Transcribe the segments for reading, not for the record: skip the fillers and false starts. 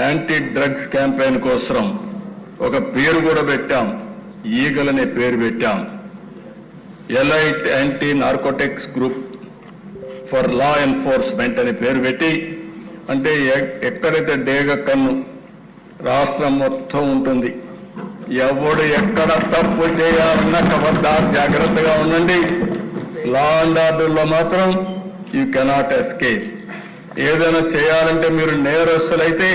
Anti drugs campaign కోసం ఒక పేరు కూడా పెట్టాం, ఈగలనే పేరు పెట్టాం. Elite anti narcotics group for law enforcement అని పేరు పెట్టి, అంటే ఎక్కడైతే డేగ కన్ను రాష్ట్రం మొత్తం ఉంటుంది, ఎవడు ఎక్కడ తప్పు చేయాలన్నా ఖబర్దార్ జాగ్రత్తగా ఉండండి. లా అండ్ ఆర్డర్లో మాత్రం యూ కెనాట్ ఎస్కేప్. ఏదైనా చేయాలంటే మీరు నేరస్తులైతే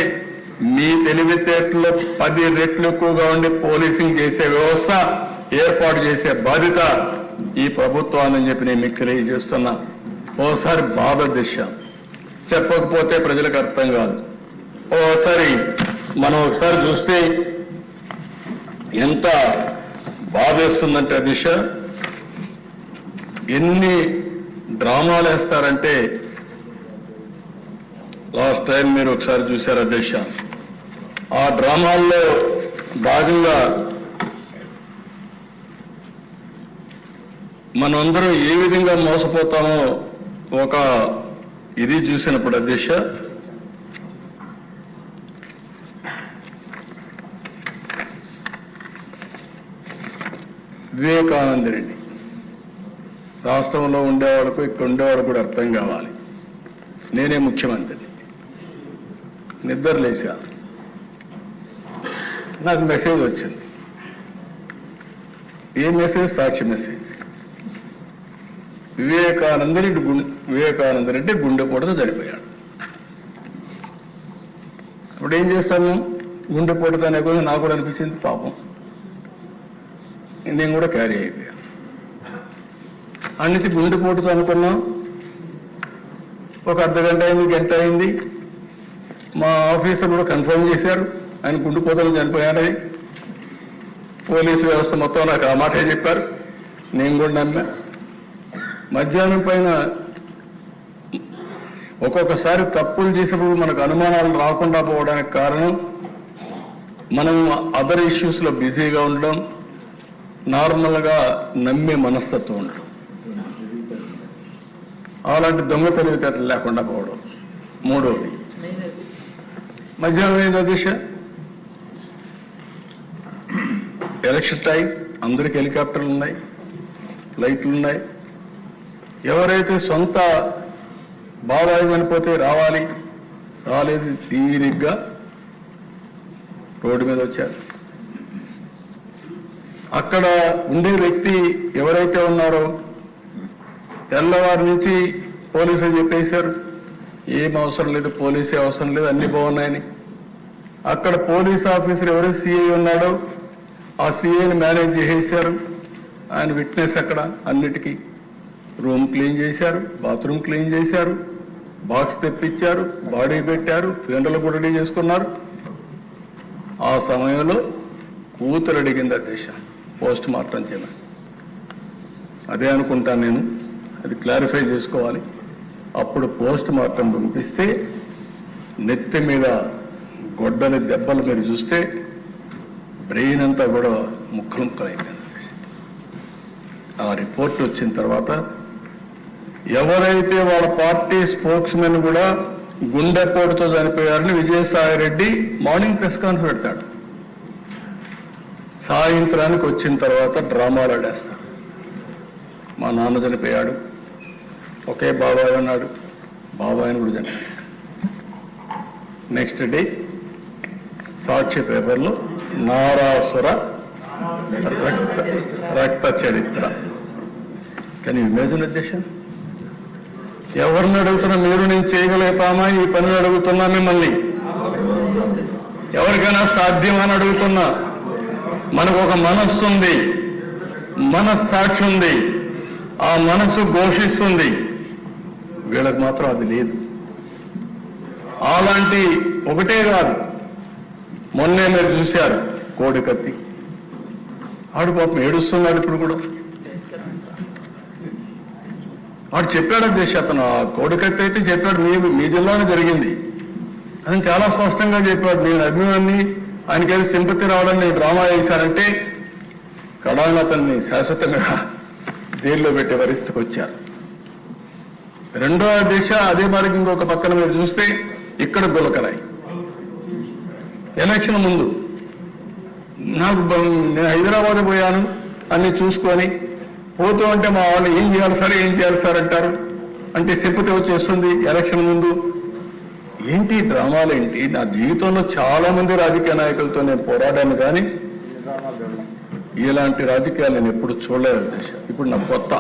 మీ తెలివితేటలో 10 రెట్లు ఎక్కువగా ఉండి పోలీసింగ్ చేసే వ్యవస్థ ఏర్పాటు చేసే బాధ్యత ఈ ప్రభుత్వాన్ని చెప్పి నేను మీకు తెలియజేస్తున్నా. ఓసారి బాధ దిశ చెప్పకపోతే ప్రజలకు అర్థం కాదు. ఓసారి మనం ఒకసారి చూస్తే ఎంత బాధేస్తుందంటే దిశ ఎన్ని డ్రామాలు వేస్తారంటే, లాస్ట్ టైం మీరు ఒకసారి చూశారు దిశ, ఆ డ్రామాల్లో భాగంగా మనమందరం ఏ విధంగా మోసపోతామో ఒక ఇది చూసినప్పుడు అధ్యక్ష, వివేకానంద రెడ్డి రాష్ట్రంలో ఉండేవాళ్ళకు ఇక్కడ ఉండేవాడు కూడా అర్థం కావాలి. నేనే ముఖ్యమంత్రి, నిద్ర లేచా, నాకు మెసేజ్ వచ్చింది. ఏ మెసేజ్? సాక్షి మెసేజ్. వివేకానంద రెడ్డి గుండెపోటుతో చనిపోయాడు. ఇప్పుడు ఏం చేస్తాను? గుండెపోటుతో అనే cosa నాకు కూడా అనిపించింది, పాపం నేను కూడా క్యారీ అయిపోయా. అన్నిటి గుండెపోటుతో అనుకున్నాం. ఒక అర్ధగంట అయింది, గంట అయింది, మా ఆఫీసర్ కూడా కన్ఫర్మ్ చేశారు ఆయన గుండెపోటుతో చనిపోయాడని. పోలీసు వ్యవస్థ మొత్తం నాకు ఆ మాటే చెప్పారు, నేను కూడా నమ్మా. మధ్యాహ్నం పైన ఒక్కొక్కసారి తప్పులు చేసినప్పుడు మనకు అనుమానాలు రాకుండా పోవడానికి కారణం మనం అదర్ ఇష్యూస్లో బిజీగా ఉండడం, నార్మల్గా నమ్మే మనస్తత్వం ఉండడం, అలాంటి దొంగ తెలివితేటలు లేకుండా పోవడం. మూడవది, మధ్యాహ్నం అయిన దిశ ఎలక్షన్ టైం, అందరికి హెలికాప్టర్లు ఉన్నాయి, ఫ్లైట్లు ఉన్నాయి. ఎవరైతే సొంత బాబాయి అనిపోతే రావాలి, రాలేదు, తీరిగ్గా రోడ్డు మీద వచ్చారు. అక్కడ ఉండే వ్యక్తి ఎవరైతే ఉన్నారో తెల్లవారి నుంచి పోలీసులు చెప్పేశారు ఏం అవసరం లేదు, పోలీసే అవసరం లేదు, అన్ని బాగున్నాయని. అక్కడ పోలీస్ ఆఫీసర్ ఎవరు సిఐ ఉన్నాడో ఆ సిఐని మేనేజ్ చేసేశారు. ఆయన విట్నెస్ అక్కడ అన్నిటికీ. రూమ్ క్లీన్ చేశారు, బాత్రూమ్ క్లీన్ చేశారు, బాక్స్ తెప్పించారు, బాడీ పెట్టారు, ఫ్యూనరల్ కూడా రెడీ చేసుకున్నారు. ఆ సమయంలో కూతురు అడిగింది అధ్యక్ష పోస్ట్ మార్టం చేయమని. అదే అనుకుంటాను నేను, అది క్లారిఫై చేసుకోవాలి. అప్పుడు పోస్ట్ మార్టం పంపిస్తే నెత్తి మీద గొడ్డలి దెబ్బలు మీరు చూస్తే బ్రెయిన్ అంతా కూడా ముక్కలు ముక్కలు అయిపోయింది. ఆ రిపోర్ట్ వచ్చిన తర్వాత ఎవరైతే వాళ్ళ పార్టీ స్పోక్స్ మెన్ కూడా గుండెపోటుతో చనిపోయారని Vijayasai Reddy morning press conference పెడతాడు, సాయంత్రానికి వచ్చిన తర్వాత డ్రామాలు ఆడేస్తాడు. మా నాన్న చనిపోయాడు, ఒకే బాబాయ్ అన్నాడు, బాబాయ్ని కూడా చనిపోయాడు. నెక్స్ట్ డే సాక్షి పేపర్లో నారాసుర రక్త చరిత్ర. కానీ ఇమేజిన్ అధ్యక్ష, ఎవరిని అడుగుతున్నా మీరు నేను చేయగలుగుతామా ఈ పనిని అడుగుతున్నా, మిమ్మల్ని ఎవరికైనా సాధ్యమని అడుగుతున్నా. మనకు ఒక మనస్సు ఉంది, మనస్సాక్షి ఉంది, ఆ మనస్సు ఘోషిస్తుంది. వీళ్ళకి మాత్రం అది లేదు. అలాంటి ఒకటే కాదు, మొన్నే మీరు చూశారు కోడికత్తి, ఆడు పాపం ఏడుస్తున్నాడు. ఇప్పుడు కూడా వాడు చెప్పాడు అధ్యక్ష, అతను ఆ కోడికత్తి అయితే చెప్పాడు, మీ జిల్లాలో జరిగింది అని చాలా స్పష్టంగా చెప్పాడు. నేను అభిమాన్ని, ఆయనకేదో సింపతి రావడానికి నేను డ్రామా చేశానంటే కడాను అతన్ని శాశ్వతంగా జైల్లో పెట్టే పరిస్థితికి వచ్చారు. రెండో దిశ అదే మరి ఇంకొక పక్కన మీరు చూస్తే ఇక్కడ గులకరాయి ఎలక్షన్ ముందు నేను హైదరాబాద్ పోయాను అన్ని చూసుకొని పోతూ ఉంటే మా వాళ్ళు ఏం చేయాలి సార్ అంటారు. అంటే సింపతి వచ్చేస్తుంది ఎలక్షన్ ముందు. ఏంటి డ్రామాలు ఏంటి? నా జీవితంలో చాలా మంది రాజకీయ నాయకులతో నేను పోరాడాను, కానీ ఇలాంటి రాజకీయాలు నేను ఎప్పుడు చూడలేదు. ఇప్పుడు నాకు కొత్త.